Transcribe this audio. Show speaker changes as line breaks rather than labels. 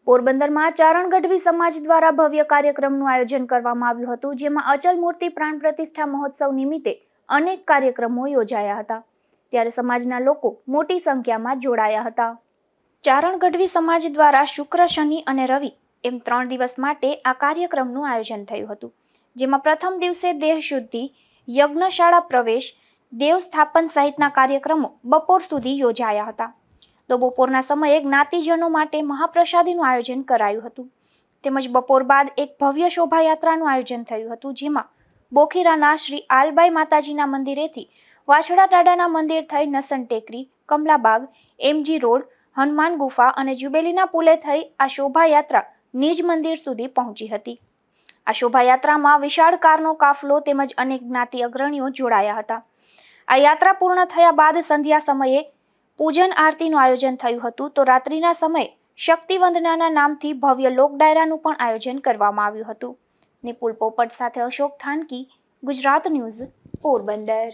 પોરબંદરમાં ચારણ ગઢવી સમાજ દ્વારા ભવ્ય કાર્યક્રમનું આયોજન કરવામાં આવ્યું હતું, જેમાં અચલ મૂર્તિ પ્રાણ પ્રતિષ્ઠા મહોત્સવ નિમિત્તે અનેક કાર્યક્રમો યોજાયા હતા. ત્યારે સમાજના લોકો મોટી સંખ્યામાં જોડાયા હતા. ચારણ ગઢવી સમાજ દ્વારા શુક્ર, શનિ અને રવિ એમ 3 દિવસ માટે આ કાર્યક્રમનું આયોજન થયું હતું, જેમાં પ્રથમ દિવસે દેહ શુદ્ધિ, યજ્ઞશાળા પ્રવેશ, દેવ સ્થાપન સહિતના કાર્યક્રમો બપોર સુધી યોજાયા હતા. તો બપોરના સમયે જ્ઞાતિજનો માટે મહાપ્રસાદીનું આયોજન કરાયું હતું. તેમજ બપોર બાદ એક ભવ્ય શોભાયાત્રાનું આયોજન થયું હતું, જેમાં બોખીરાના શ્રી આલબાઈ માતાજીના મંદિરેથી વાછડા દાદાના મંદિર થઈ નસન ટેકરી, કમલાબાગ, એમજી રોડ, હનુમાન ગુફા અને જુબેલીના પુલે થઈ આ શોભાયાત્રા નિજ મંદિર સુધી પહોંચી હતી. આ શોભાયાત્રામાં વિશાળ કારનો કાફલો તેમજ અનેક જ્ઞાતિ અગ્રણીઓ જોડાયા હતા. આ યાત્રા પૂર્ણ થયા બાદ સંધ્યા સમયે પૂજન આરતીનું આયોજન થયું હતું. તો રાત્રિના સમયે શક્તિ વંદનાના નામથી ભવ્ય લોક ડાયરાનું પણ આયોજન કરવામાં આવ્યું હતું. નિપુલ પોપટ સાથે અશોક થાનકી, ગુજરાત ન્યૂઝ, પોરબંદર.